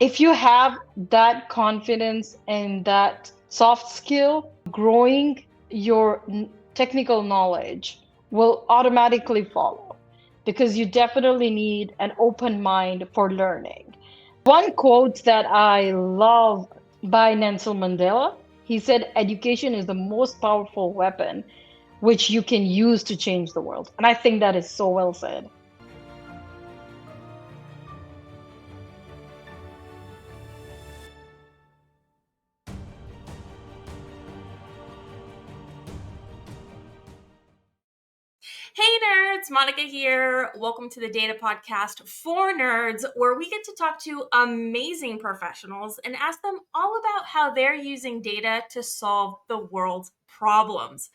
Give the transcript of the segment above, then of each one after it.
if you have that confidence and that soft skill, growing your technical knowledge will automatically follow because you definitely need an open mind for learning. One quote that I love by Nelson Mandela, he said, education is the most powerful weapon which you can use to change the world. And I think that is so well said. Hey nerds, Monica here. Welcome to the Data Podcast for Nerds, where we get to talk to amazing professionals and ask them all about how they're using data to solve the world's problems.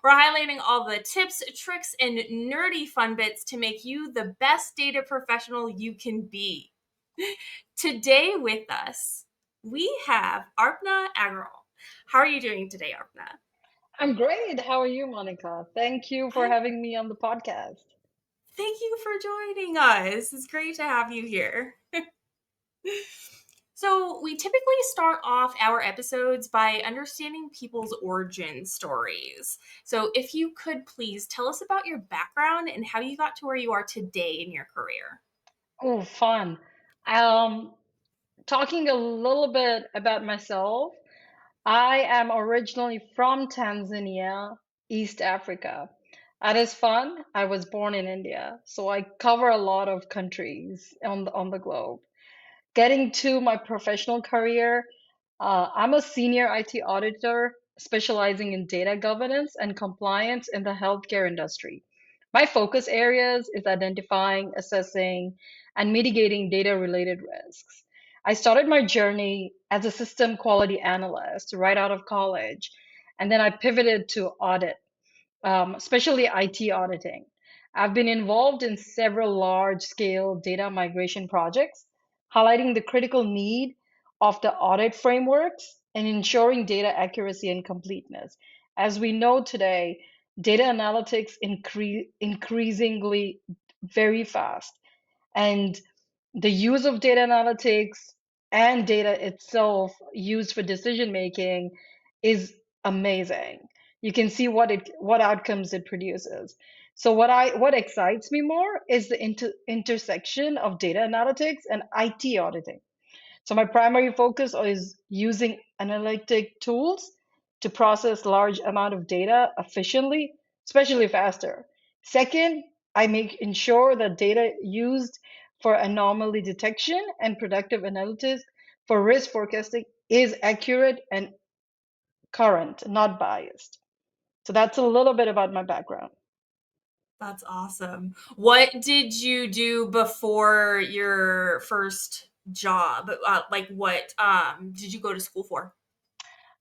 We're highlighting all the tips, tricks, and nerdy fun bits to make you the best data professional you can be. Today with us, we have Arpna Aggarwal. How are you doing today, Arpna? I'm great. How are you, Monica? Thank you for I'm having me on the podcast. Thank you for joining us. It's great to have you here. So, we typically start off our episodes by understanding people's origin stories. So, if you could please tell us about your background and how you got to where you are today in your career. Oh, fun. Um, Talking a little bit about myself, I am originally from Tanzania, East Africa. That is fun. I was born in India, so I cover a lot of countries on the globe. Getting to my professional career, I'm a senior IT auditor specializing in data governance and compliance in the healthcare industry. My focus areas is identifying, assessing, and mitigating data-related risks. I started my journey as a system quality analyst right out of college, and then I pivoted to audit, especially IT auditing. I've been involved in several large-scale data migration projects, highlighting the critical need of the audit frameworks and ensuring data accuracy and completeness. As we know today, data analytics increasingly very fast, and the use of data analytics and data itself used for decision making is amazing. You can see what outcomes it produces. So what excites me more is the intersection of data analytics and IT auditing. So my primary focus is using analytic tools to process large amount of data efficiently, especially faster. Second, I make ensure that data used for anomaly detection and predictive analytics for risk forecasting is accurate and current, not biased. So that's a little bit about my background. That's awesome. What did you do before your first job? What did you go to school for?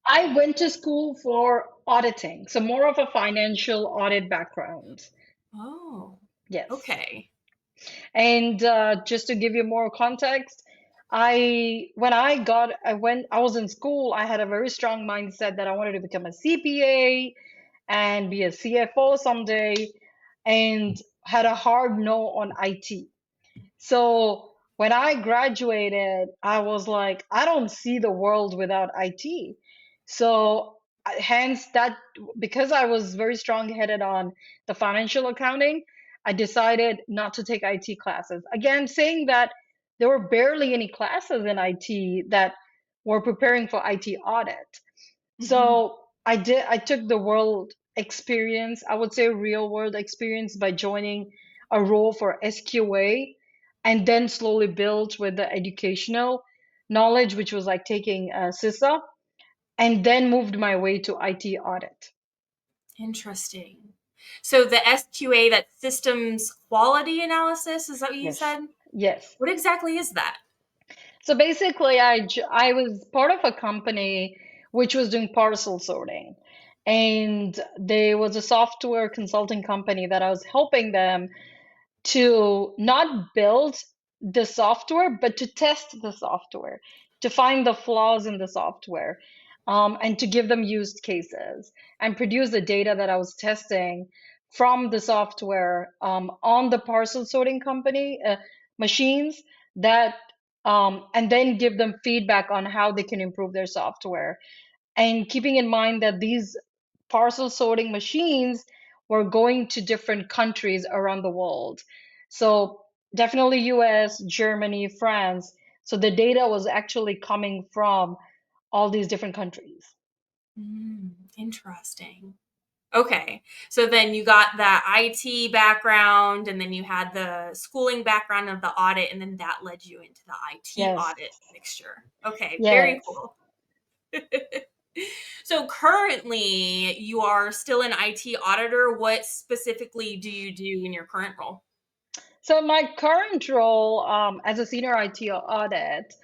I went to school for auditing, so more of a financial audit background. Oh, Yes. okay. And just to give you more context, I was in school, I had a very strong mindset that I wanted to become a CPA and be a CFO someday, and had a hard no on IT. So when I graduated, I was like, I don't see the world without IT. So hence that, because I was very strong-headed on the financial accounting, I decided not to take IT classes. Again, saying that there were barely any classes in IT that were preparing for IT audit. Hmm. So I took the world experience, I would say real world experience, by joining a role for SQA, and then slowly built with the educational knowledge, which was like taking CISA, and then moved my way to IT audit. Interesting. So the SQA, that systems quality analysis, is that what you Yes. said? Yes. What exactly is that? So basically, I was part of a company which was doing parcel sorting. And there was a software consulting company that I was helping them to not build the software, but to test the software, to find the flaws in the software, and to give them use cases and produce the data that I was testing from the software on the parcel sorting company machines that and then give them feedback on how they can improve their software. And keeping in mind that these parcel sorting machines were going to different countries around the world. So definitely US, Germany, France. So the data was actually coming from all these different countries. Interesting. Okay. So then you got that IT background, and then you had the schooling background of the audit, and then that led you into the IT Yes. audit mixture. Okay. Very Yes. cool. So currently you are still an IT auditor. What specifically do you do in your current role? So my current role as a senior IT audit,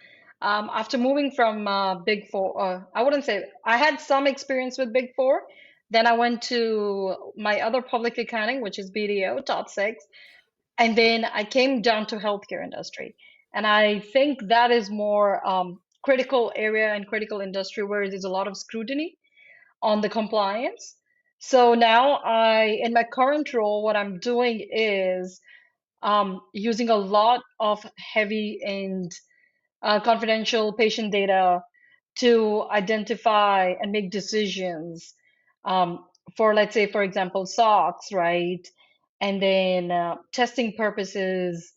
after moving from Big Four, I wouldn't say I had some experience with Big Four. Then I went to my other public accounting, which is BDO, top six, and then I came down to healthcare industry. And I think that is more critical area and critical industry where there's a lot of scrutiny on the compliance. So now in my current role, what I'm doing is using a lot of heavy and confidential patient data to identify and make decisions um, for, let's say, for example, SOX, right? And then testing purposes,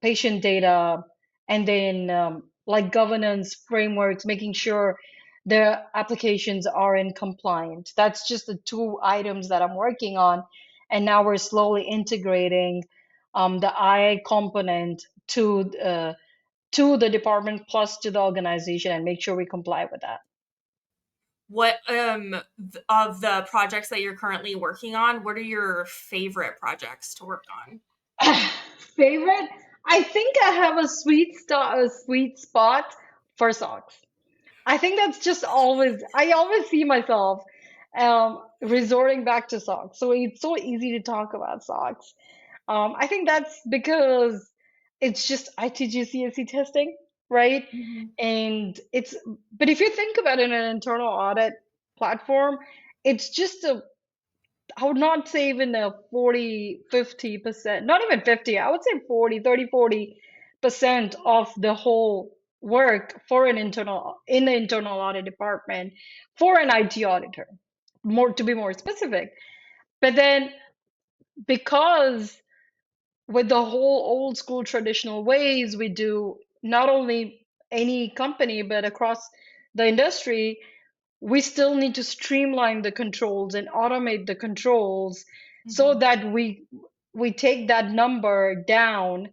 patient data, and then like governance frameworks, making sure the applications are in compliant. That's just the two items that I'm working on. And now we're slowly integrating the IA component to the department plus to the organization and make sure we comply with that. What of the projects that you're currently working on, what are your favorite projects to work on? Favorite? I think I have a sweet spot for socks. I think that's just always, I always see myself resorting back to socks. So it's so easy to talk about socks. I think that's because it's just ITGCSE testing, right? Mhm. And but if you think about it in an internal audit platform, it's just I would not say even a 40, 50%, not even 50, I would say 40, 30, 40% of the whole work for in the internal audit department for an IT auditor, more to be more specific. But then because with the whole old school traditional ways we do not only any company but across the industry, we still need to streamline the controls and automate the controls so Mhm. that we take that number down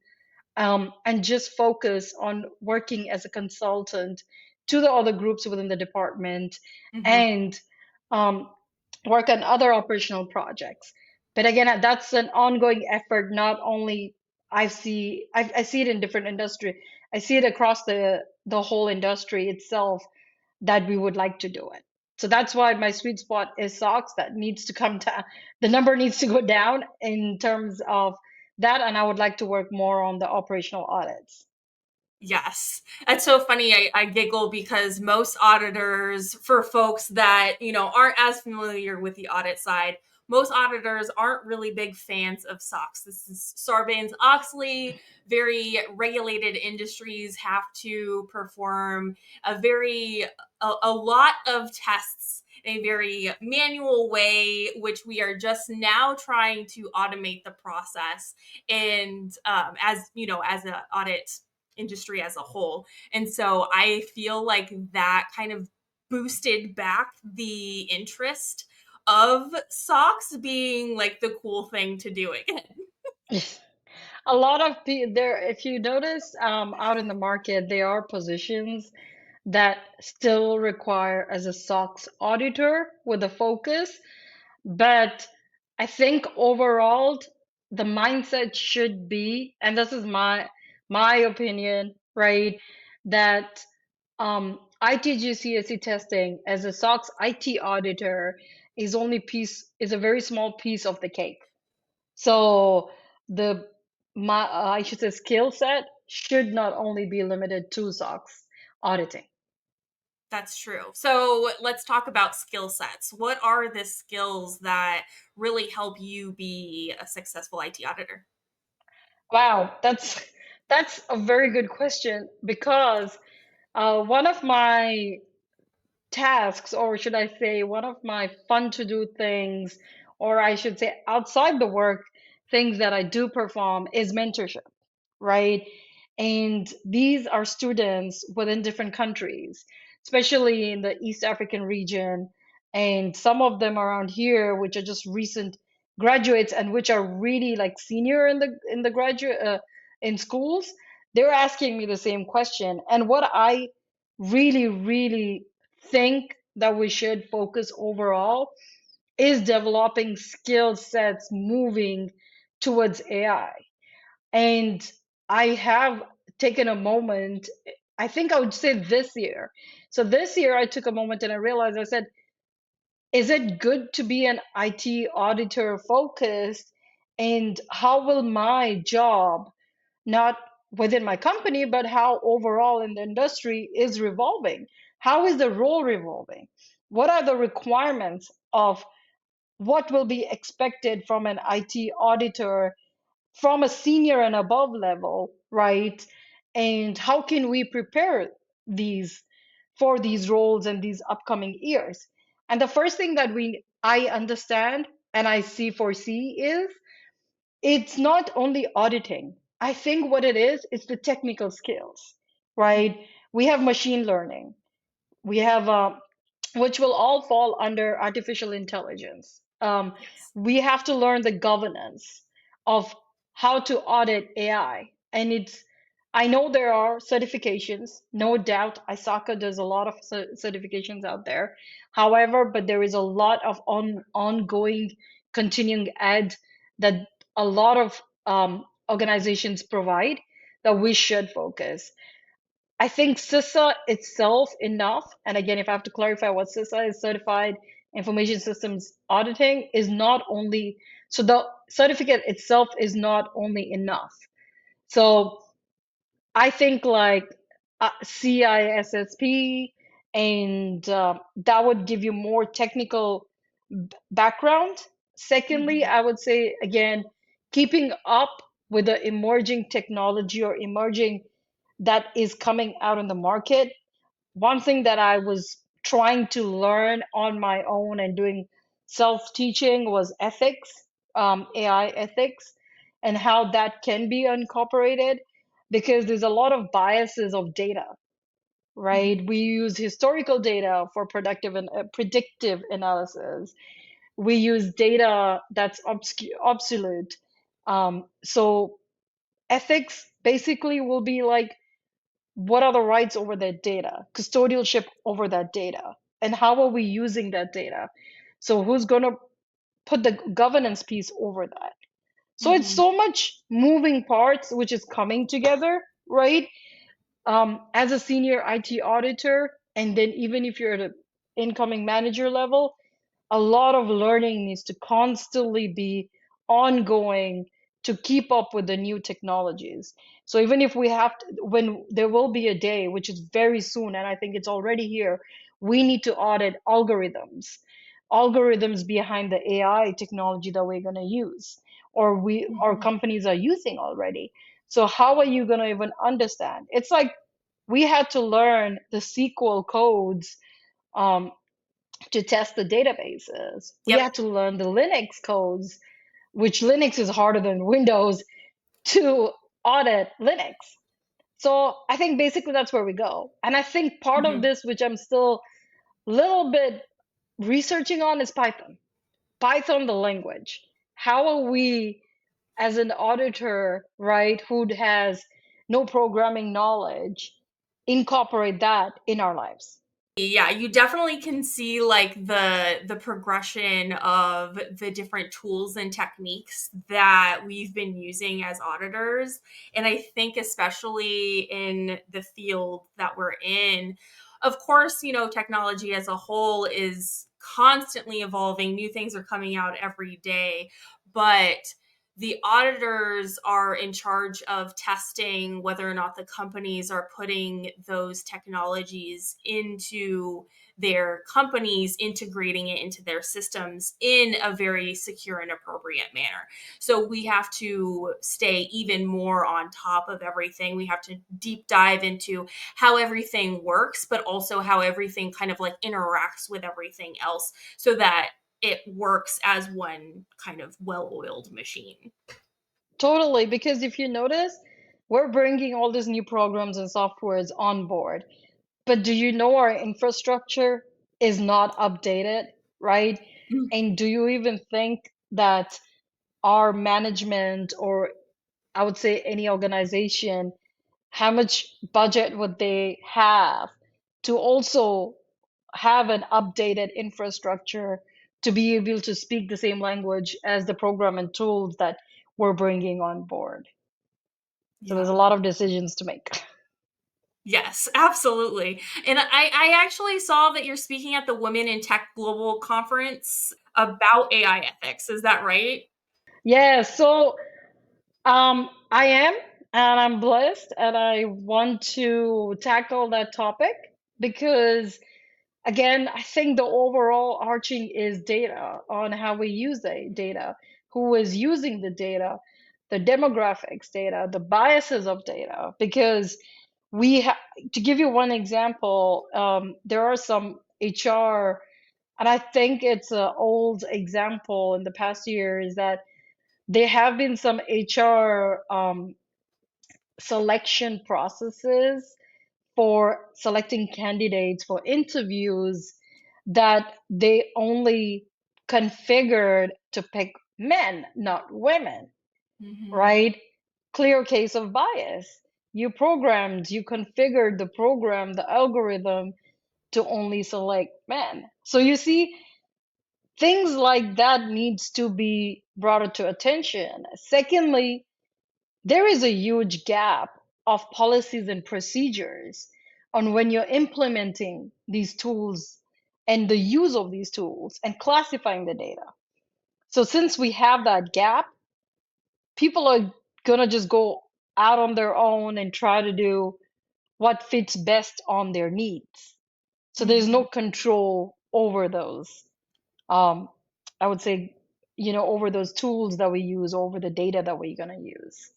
and just focus on working as a consultant to the other groups within the department Mhm. and um, work on other operational projects. But again, that's an ongoing effort. Not only I see it in different industry. I see it across the whole industry itself that we would like to do it. So that's why my sweet spot is socks. That needs to come down. The number needs to go down in terms of that, and I would like to work more on the operational audits. Yes. That's so funny. I giggle because most auditors, for folks that, aren't as familiar with the audit side, most auditors aren't really big fans of SOX. This is Sarbanes-Oxley. Very regulated industries have to perform a lot of tests in a very manual way, which we are just now trying to automate the process. And as an audit industry as a whole. And so I feel like that kind of boosted back the interest of socks being like the cool thing to do again. A lot of people there, if you notice, out in the market, there are positions that still require as a SOX auditor with a focus. But I think overall, the mindset should be, and this is my opinion, right, that ITGCSE testing as a SOX IT auditor is a very small piece of the cake. So the I should say skill set should not only be limited to SOX auditing. That's true. So let's talk about skill sets. What are the skills that really help you be a successful IT auditor? Wow, That's a very good question because one of my tasks, or should I say, one of my fun to do things, or I should say, outside the work things that I do perform is mentorship, right? And these are students within different countries, especially in the East African region, and some of them around here, which are just recent graduates and which are really like senior in the graduate in schools. They're asking me the same question, and what I really think that we should focus overall is developing skill sets moving towards AI. And I have taken a moment, I think I would say this year. So this year I took a moment and I realized, I said, is it good to be an IT auditor focused? And how will my job, not within my company, but how overall in the industry is revolving? How is the role revolving? What are the requirements of what will be expected from an IT auditor from a senior and above level, right? And how can we prepare these for these roles and these upcoming years? And the first thing that we I understand and I see foresee is it's not only auditing. I think what it is the technical skills, right? We have machine learning. We have which will all fall under artificial intelligence. Yes. We have to learn the governance of how to audit AI. And I know there are certifications, no doubt. ISACA does a lot of certifications out there. However, but there is a lot of ongoing, continuing ed that a lot of organizations provide that we should focus. I think CISA itself enough, and again, if I have to clarify what CISA is, Certified Information Systems Auditing, is not only, so the certificate itself is not only enough. So I think like CISSP, and that would give you more technical background. Secondly, Mhm. I would say again, keeping up with the emerging technology or emerging that is coming out in the market. One thing that I was trying to learn on my own and doing self-teaching was ethics, AI ethics, and how that can be incorporated because there's a lot of biases of data, right? Mhm. We use historical data for productive and predictive analysis. We use data that's obsolete. So ethics basically will be like, what are the rights over that data, custodialship over that data, and how are we using that data? So who's going to put the governance piece over that? So it's Mhm. so much moving parts which is coming together, right? As a senior IT auditor, and then even if you're at an incoming manager level, a lot of learning needs to constantly be ongoing to keep up with the new technologies. So even if we have to, when there will be a day, which is very soon, and I think it's already here, we need to audit algorithms behind the AI technology that we're going to use, or our Mhm. companies are using already. So how are you going to even understand? It's like we had to learn the SQL codes um, to test the databases. We Yep. had to learn the Linux codes, which Linux is harder than Windows to audit Linux. So I think basically that's where we go. And I think part of Mhm. this, which I'm still a little bit researching on, is Python. Python, the language. How are we, as an auditor, right, who has no programming knowledge, incorporate that in our lives? Yeah, you definitely can see like the progression of the different tools and techniques that we've been using as auditors. And I think especially in the field that we're in, of course, technology as a whole is constantly evolving. New things are coming out every day, but the auditors are in charge of testing whether or not the companies are putting those technologies into their companies, integrating it into their systems in a very secure and appropriate manner. So we have to stay even more on top of everything. We have to deep dive into how everything works, but also how everything kind of like interacts with everything else so that it works as one kind of well-oiled machine. Totally, because if you notice, we're bringing all these new programs and softwares on board. But do you know our infrastructure is not updated, right? And do you even think that our management, or I would say any organization, how much budget would they have to also have an updated infrastructure to be able to speak the same language as the program and tools that we're bringing on board? So there's a Yeah. lot of decisions to make. Yes, absolutely. And I actually saw that you're speaking at the Women in Tech Global Conference about AI ethics. Is that right? Yeah, so I am, and I'm blessed, and I want to tackle that topic because, again, I think the overall arching is data on how we use the data, who is using the data, the demographics data, the biases of data. Because to give you one example, there are some HR, and I think it's an old example in the past years that there have been some HR selection processes for selecting candidates for interviews that they only configured to pick men, not women, Hmm. right? Clear case of bias. You configured the program, the algorithm to only select men. So you see, things like that needs to be brought to attention. Secondly, there is a huge gap of policies and procedures on when you're implementing these tools and the use of these tools and classifying the data. So since we have that gap, people are gonna just go out on their own and try to do what fits best on their needs. So there's no Hmm. control over those. Um, I would say, over those tools that we use, over the data that we're gonna use.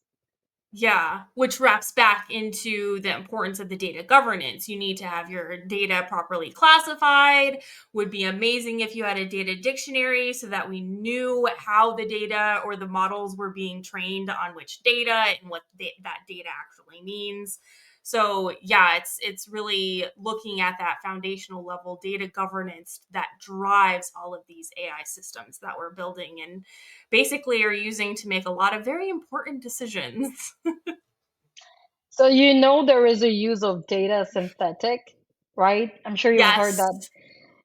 Yeah, which wraps back into the importance of the data governance. You need to have your data properly classified. Would be amazing if you had a data dictionary so that we knew how the data or the models were being trained on which data and what that data actually means. So, yeah, it's really looking at that foundational level data governance that drives all of these AI systems that we're building and basically are using to make a lot of very important decisions. So there is a use of data synthetic, right? I'm sure you've heard Yes. that.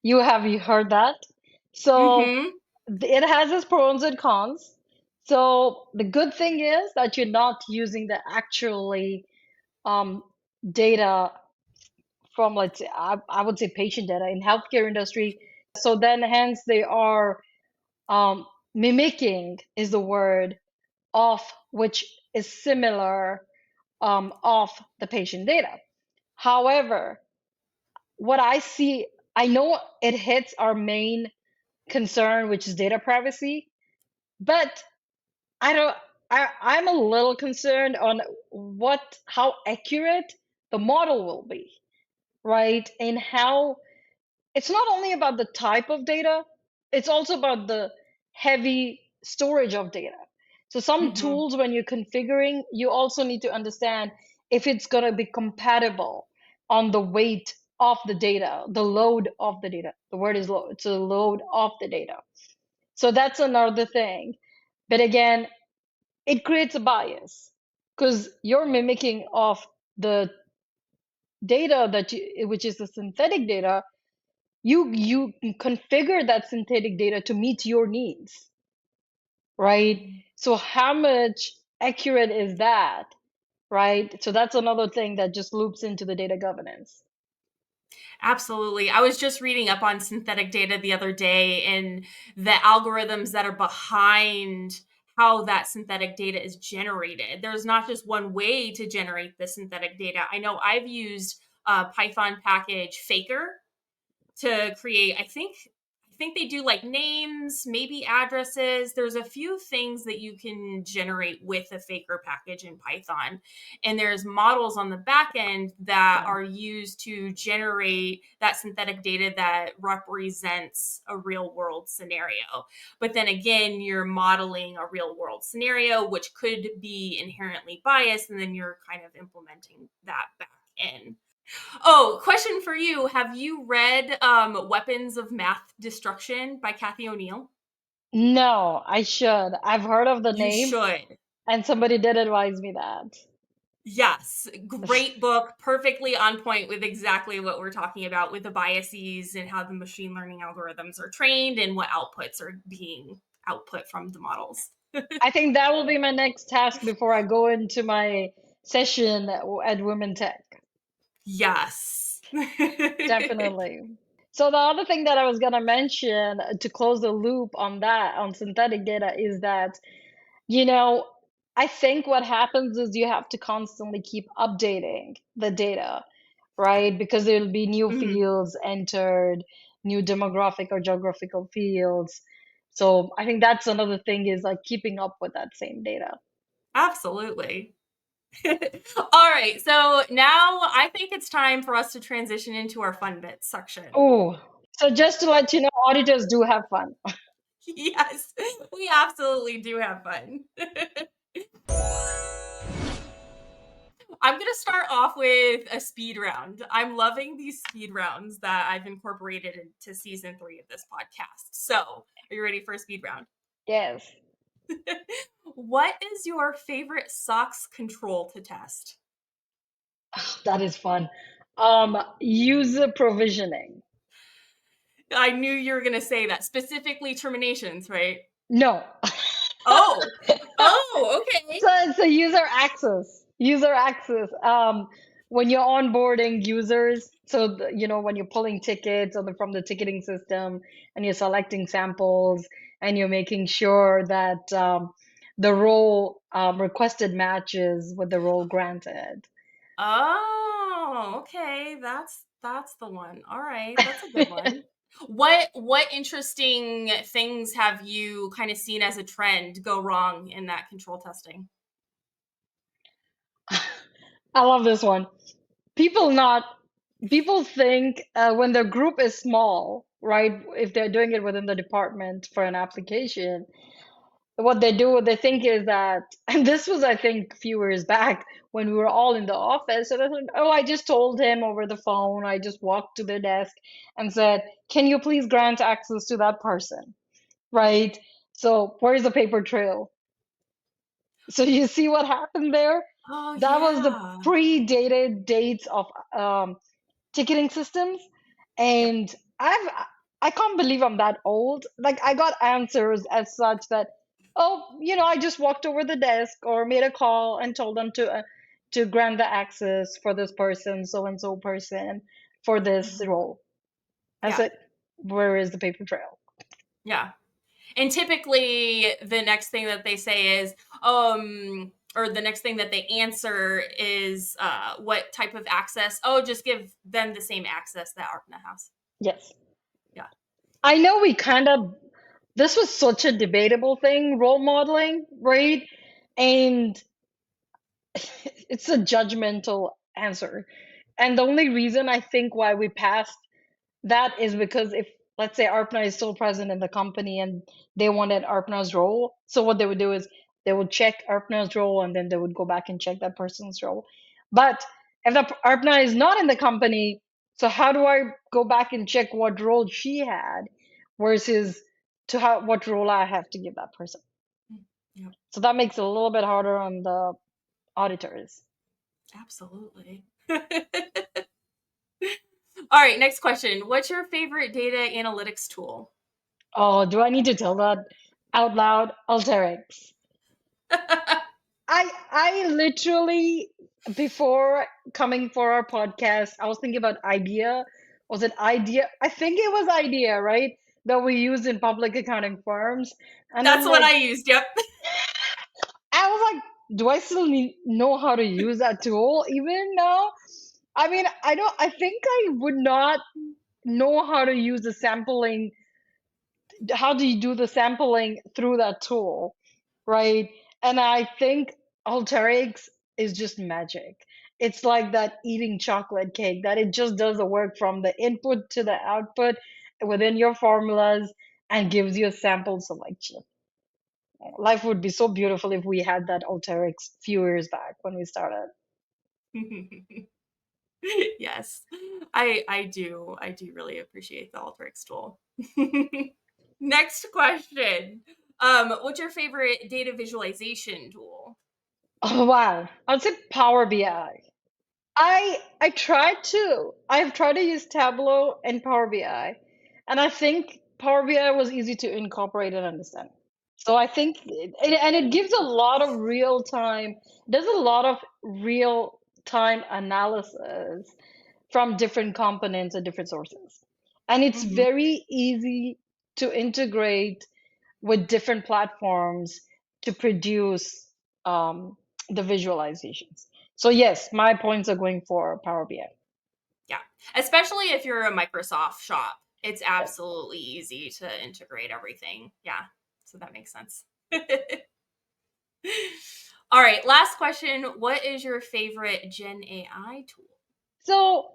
You heard that? So Mhm. it has its pros and cons. So the good thing is that you're not using the actually um, data from, let's say, I would say patient data in healthcare industry. So then hence they are um, mimicking is the word of which is similar of the patient data. However, what I see, I know it hits our main concern, which is data privacy, but I don't, I'm a little concerned on how accurate the model will be, right? And how it's not only about the type of data, it's also about the heavy storage of data. So some Mhm. tools, when you're configuring, you also need to understand if it's going to be compatible on the weight of the data, the load of the data. The word is load. It's a load of the data. So that's another thing. But again, it creates a bias because you're mimicking of the data which is the synthetic data. You configure that synthetic data to meet your needs, right? Mhm. So how much accurate is that, right? So that's another thing that just loops into the data governance. Absolutely. I was just reading up on synthetic data the other day and the algorithms that are behind how that synthetic data is generated. There's not just one way to generate the synthetic data. I know I've used a Python package Faker to create, I think they do like names, maybe addresses. There's a few things that you can generate with a Faker package in Python. And there's models on the back end that Yeah. are used to generate that synthetic data that represents a real world scenario. But then again, you're modeling a real world scenario, which could be inherently biased, and then you're kind of implementing that back in. Oh, question for you. Have you read Weapons of Math Destruction by Kathy O'Neill? No, I should. I've heard of the You name, should. and somebody did advise me that. Yes. Great book. Perfectly on point with exactly what we're talking about with the biases and how the machine learning algorithms are trained and what outputs are being output from the models. I think that will be my next task before I go into my session at Women Tech. Yes. Definitely. So the other thing that I was gonna mention to close the loop on that, on synthetic data, is that, you know, I think what happens is you have to constantly keep updating the data, right? Because there'll be new Mhm. fields entered, new demographic or geographical fields. So I think that's another thing, is like keeping up with that same data. Absolutely. All right. So now I think it's time for us to transition into our fun bits section. Oh, so just to let you know, auditors do have fun. Yes, we absolutely do have fun. I'm going to start off with a speed round. I'm loving these speed rounds that I've incorporated into season 3 of this podcast. So, are you ready for a speed round? Yes, What is your favorite SOX control to test? that is fun. User provisioning. I knew you were going to say that. Specifically terminations, right? No. Oh. Oh, okay. So it's a user access. User access. When you're onboarding users, so when you're pulling tickets from the ticketing system, and you're selecting samples, and you're making sure that the role requested matches with the role granted. Oh, okay. That's the one. All right, that's a good one. What interesting things have you kind of seen as a trend go wrong in that control testing? I love this one. People not People think when the group is small, right? If they're doing it within the department for an application, what they think is that, and this was, I think, a few years back when we were all in the office, so they thought, oh, I just told him over the phone, I just walked to their desk and said, can you please grant access to that person, right? So where's the paper trail? So you see what happened there? Oh That was the yeah. predated dates of um, ticketing systems. Yep. And I can't believe I'm that old. Like, I got answers as such that, oh, I just walked over the desk or made a call and told them to grant the access for this person, so and so person, for this Mhm. role. I Yeah. said, where is the paper trail? Yeah. And typically the next thing that they say is or the next thing that they answer is what type of access? Oh, just give them the same access that Arpna has. Yes. Yeah. I know this was such a debatable thing, role modeling, right? And it's a judgmental answer. And the only reason I think why we passed that is because, if, let's say, Arpna is still present in the company and they wanted Arpna's role, so what they would do is they would check Arpna's role and then they would go back and check that person's role. But if the Arpna is not in the company, so how do I go back and check what role she had versus what role I have to give that person? Yep. So that makes it a little bit harder on the auditors. Absolutely. All right, next question. What's your favorite data analytics tool? Oh, do I need to tell that out loud? Alteryx. I literally, before coming for our podcast, I was thinking about idea. Was it idea? I think it was idea, right? that we use in public accounting firms. And That's I'm what like, I used. Yep. I was like, do I still know how to use that tool even now? I mean, I think I would not know how to use the sampling. How do you do the sampling through that tool, right? And I think Alteryx is just magic. It's like that eating chocolate cake, that it just does the work from the input to the output within your formulas and gives you a sample selection. Life would be so beautiful if we had that Alteryx few years back when we started. Yes. I do really appreciate the Alteryx tool. Next question. What's your favorite data visualization tool? Oh wow. I'd say Power BI. I tried to. I've tried to use Tableau and Power BI, and I think Power BI was easy to incorporate and understand. So I think, and it gives a lot of real time, does a lot of real time analysis from different components and different sources. And it's Hmm. very easy to integrate with different platforms to produce the visualizations. So yes, my points are going for Power BI. Yeah. Especially if you're a Microsoft shop, it's absolutely easy to integrate everything. Yeah. So that makes sense. All right. Last question. What is your favorite Gen AI tool? So,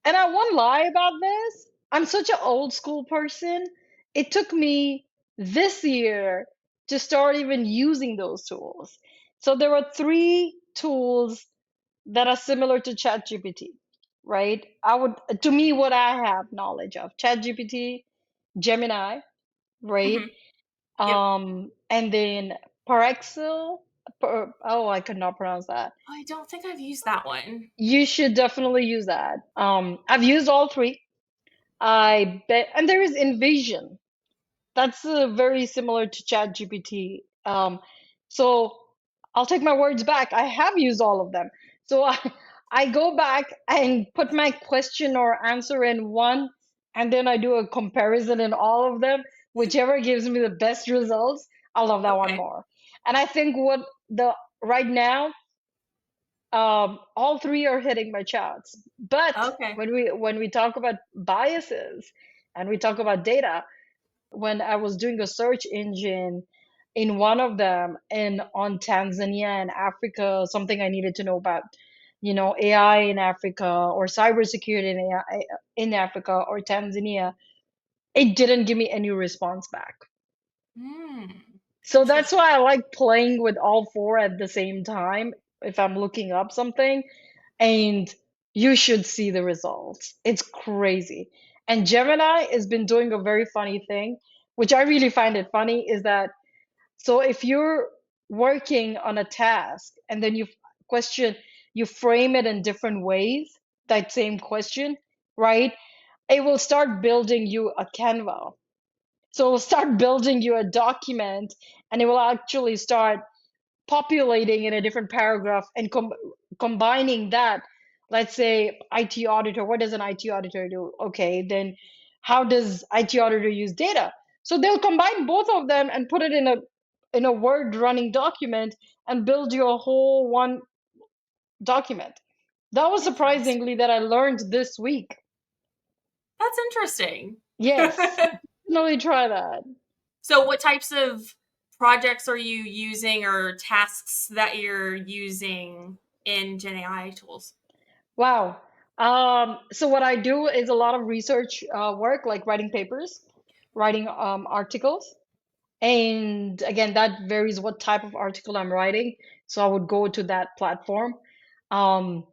and I won't lie about this, I'm such an old school person. It took me this year to start even using those tools. So there were three tools that are similar to ChatGPT, right? To me, what I have knowledge of, ChatGPT, Gemini, right? Hmm. Yep. And then Parexel, oh, I could not pronounce that. I don't think I've used that one. You should definitely use that. I've used all three. I bet, and there is Envision. That's very similar to ChatGPT. So I'll take my words back. I have used all of them. So I go back and put my question or answer in one, and then I do a comparison in all of them. Whichever gives me the best results, I love that one Okay. more. And I think what the right now, all three are hitting my charts. But Okay. when we talk about biases and we talk about data, when I was doing a search engine in one of them and on Tanzania and Africa, something I needed to know about, AI in Africa or cybersecurity in AI in Africa or Tanzania, it didn't give me any response back. So that's Interesting. why I like playing with all four at the same time if I'm looking up something, and you should see the results. It's crazy. And Gemini has been doing a very funny thing, which I really find it funny, is that so if you're working on a task and then you frame it in different ways, that same question, right? It will start building you a Canva. So it will start building you a document, and it will actually start populating in a different paragraph and combining that. Let's say IT auditor, what does an IT auditor do? Okay, then how does IT auditor use data? So they'll combine both of them and put it in a word running document and build you a whole one document. That was Interesting. surprisingly that I learned this week. That's interesting. Yes, definitely try that. So what types of projects are you using or tasks that you're using in Gen AI tools? Wow. So what I do is a lot of research work, like writing papers, writing articles. And again, that varies what type of article I'm writing. So I would go to that platform. Um,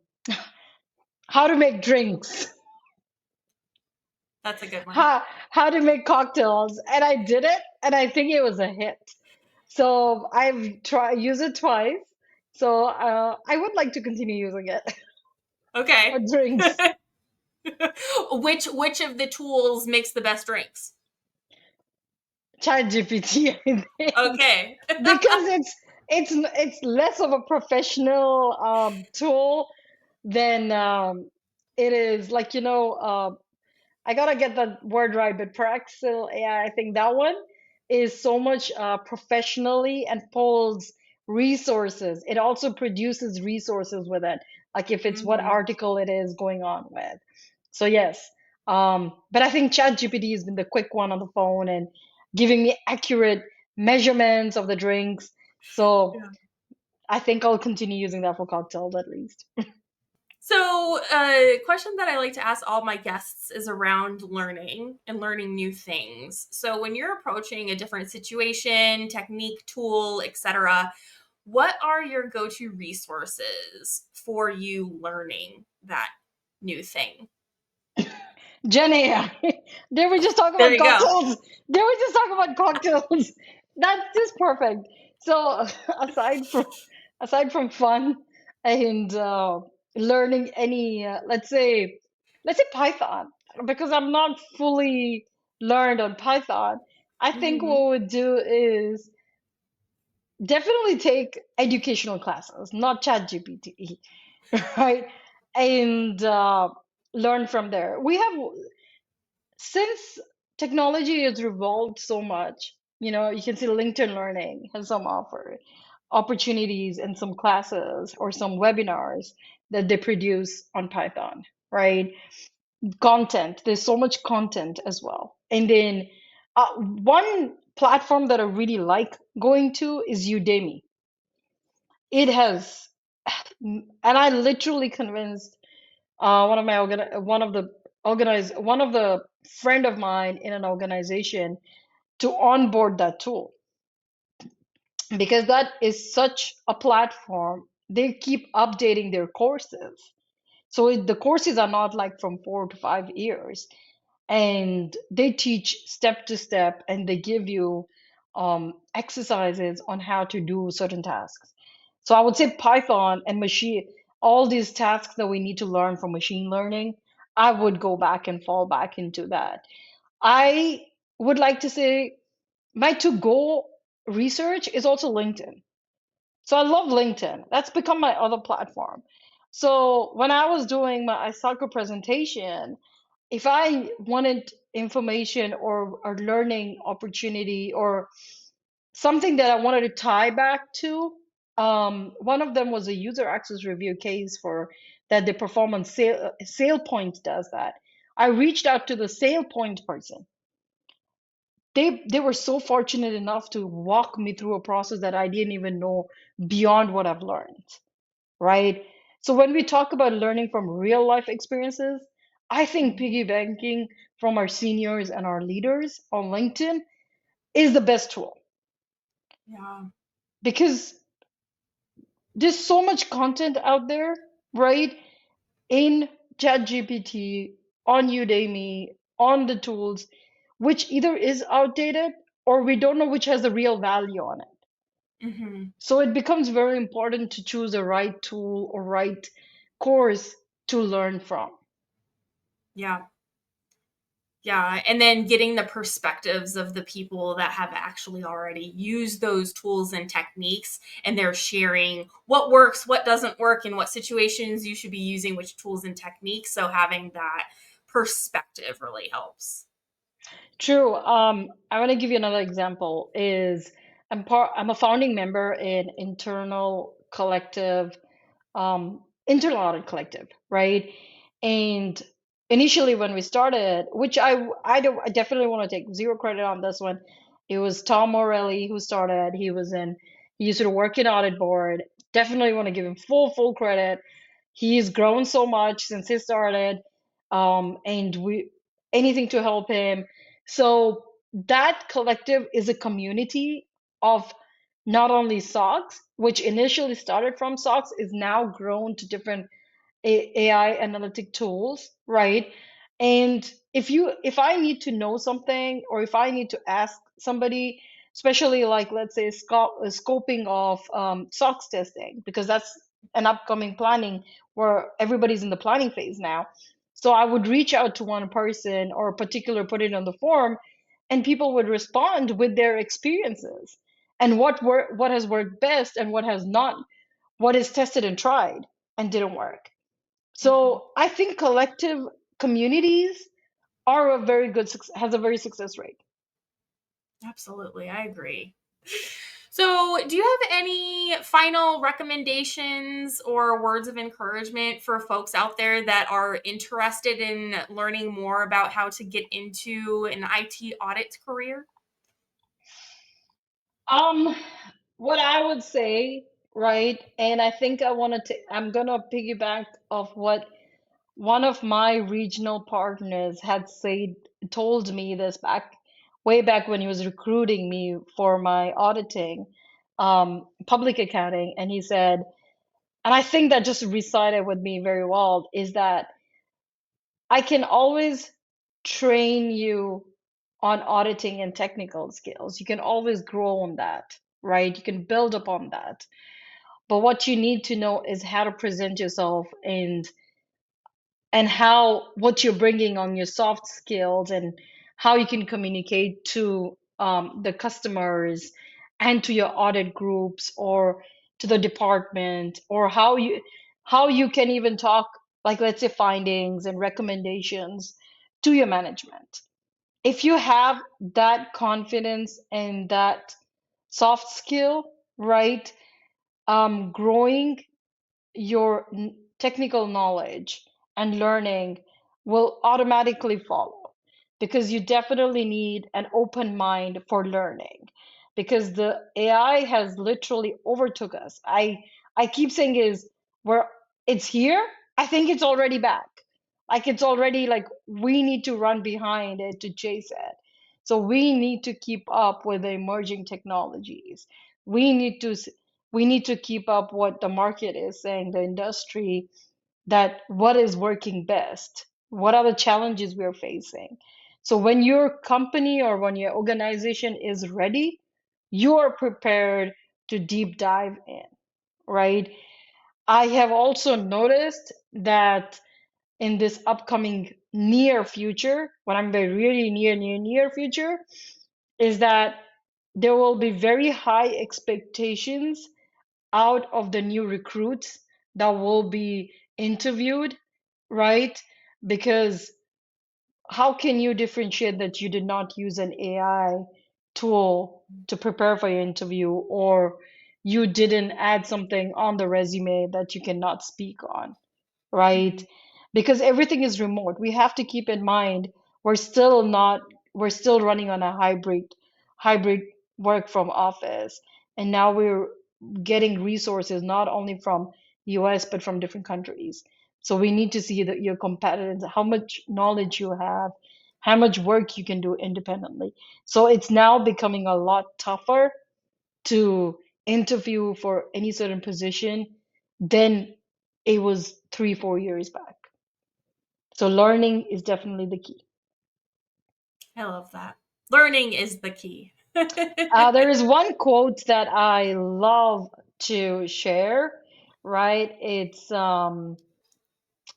how to make drinks, That's a good one. how to make cocktails, and I did it, and I think it was a hit. So I've tried use it twice. So I would like to continue using it Okay. for drinks. Which of the tools makes the best drinks? ChatGPT, I think, Okay. because it's less of a professional tool than it is like I gotta get the word right, but Praxil AI, I think that one is so much professionally and pulls resources. It also produces resources with it, like if it's what Hmm. article it is going on with. So yes, but I think ChatGPT has been the quick one on the phone and giving me accurate measurements of the drinks. So I think I'll continue using that for cocktails at least. So, a question that I like to ask all my guests is around learning and learning new things. So, when you're approaching a different situation, technique, tool, etc., what are your go-to resources for you learning that new thing? GenAI. They were just talking There about you go. cocktails. They were just talking about cocktails. That's just perfect. So aside from aside from fun and learning any let's say Python, because I'm not fully learned on Python, I think Hmm. what we would do is definitely take educational classes, not ChatGPT, right? And learn from there. We have since technology has evolved so much, you can see LinkedIn Learning has some offer opportunities and some classes or some webinars that they produce on Python, right? Content, there's so much content as well. And then one platform that I really like going to is Udemy. It has, and I literally convinced one of the friend of mine in an organization to onboard that tool because that is such a platform. They keep updating their courses, so the courses are not like from 4 to 5 years, and they teach step to step, and they give you exercises on how to do certain tasks. So I would say Python and machine, all these tasks that we need to learn from machine learning, I would go back and fall back into that. I would like to say my to go research is also LinkedIn. So I love LinkedIn. That's become my other platform. So when I was doing my ISACA presentation, if I wanted information or a learning opportunity or something that I wanted to tie back to, one of them was a user access review case for that the performance SailPoint does that. I reached out to the SailPoint person. They were so fortunate enough to walk me through a process that I didn't even know beyond what I've learned, right? So when we talk about learning from real life experiences, I think piggy banking from our seniors and our leaders on LinkedIn is the best tool Yeah. because there's so much content out there, right? In ChatGPT, on Udemy, on the tools, which either is outdated or we don't know which has the real value on it. Hmm. So it becomes very important to choose the right tool or right course to learn from. Yeah. Yeah, and then getting the perspectives of the people that have actually already used those tools and techniques, and they're sharing what works, what doesn't work, in what situations you should be using which tools and techniques. So having that perspective really helps. True. I want to give you another example. I'm a founding member in internal audit collective, right? And initially when we started, which I definitely want to take zero credit on this one. It was Tom Morelli who started. He used to work in audit board. Definitely want to give him full credit. He's grown so much since he started. And we anything to help him. So that collective is a community of not only socks, which initially started from socks, is now grown to different AI analytic tools, right? And if I need to know something or if I need to ask somebody, especially like let's say scoping of SOX testing, because that's an upcoming planning where everybody's in the planning phase now. So I would reach out to one person or a particular, put it on the form, and people would respond with their experiences and what has worked best and what has not, what is tested and tried and didn't work. Mhm. So I think collective communities are a very good has a very success rate. Absolutely, I agree. So, do you have any final recommendations or words of encouragement for folks out there that are interested in learning more about how to get into an IT audit career? Um, what I would say, right, and I think I'm gonna piggyback off what one of my regional partners had told me this way back when he was recruiting me for my auditing, public accounting, and he said, and I think that just recited with me very well, is that I can always train you on auditing and technical skills. You can always grow on that, right? You can build upon that. But what you need to know is how to present yourself and how what you're bringing on your soft skills and how you can communicate to the customers and to your audit groups or to the department, or how you can even talk, like, let's say, findings and recommendations to your management. If you have that confidence and that soft skill, right, growing your technical knowledge and learning will automatically follow, because you definitely need an open mind for learning, because the AI has literally overtook us. I keep saying is where it's here, I think it's already back. Like, it's already, like, we need to run behind it to chase it. So we need to keep up with the emerging technologies. We need to we need to keep up what the market is saying, the industry, that what is working best, what are the challenges we're facing. So when your company or when your organization is ready, you are prepared to deep dive in, right? I have also noticed that in this upcoming near future, when I'm very really near future, is that there will be very high expectations out of the new recruits that will be interviewed, right? Because how can you differentiate that you did not use an AI tool to prepare for your interview, or you didn't add something on the resume that you cannot speak on, right? Mhm. Because everything is remote. We have to keep in mind we're still not we're still running on a hybrid work from office. And now we're getting resources not only from US but from different countries. So we need to see that your competitors, how much knowledge you have, how much work you can do independently. So it's now becoming a lot tougher to interview for any certain position than it was 3, 4 years back. So learning is definitely the key. I love that. Learning is the key. There is one quote that I love to share, right? It's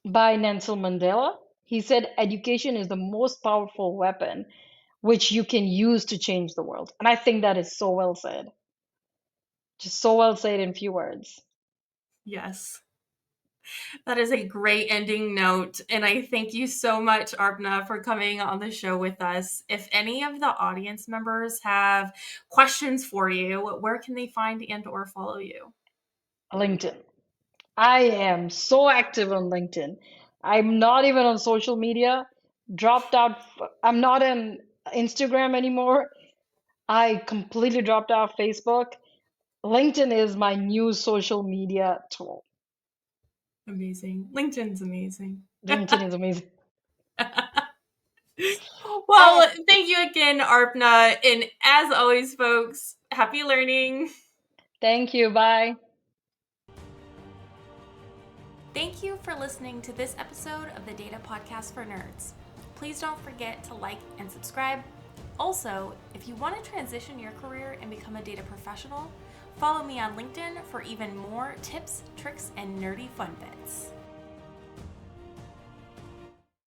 by Nelson Mandela. He said, education is the most powerful weapon which you can use to change the world. And I think that is so well said. Just so well said in few words. Yes. That is a great ending note. And I thank you so much, Arpna, for coming on the show with us. If any of the audience members have questions for you, where can they find and or follow you? LinkedIn. I am so active on LinkedIn. I'm not even on social media. Dropped out. I'm not on Instagram anymore. I completely dropped out Facebook. LinkedIn is my new social media tool. Amazing. LinkedIn's amazing. LinkedIn is amazing. Well, Ah, thank you again, Arpna. And as always, folks, happy learning. thank you. Bye. Thank you for listening to this episode of the Data Podcast for Nerds. Please don't forget to like and subscribe. Also, if you want to transition your career and become a data professional, follow me on LinkedIn for even more tips, tricks, and nerdy fun bits.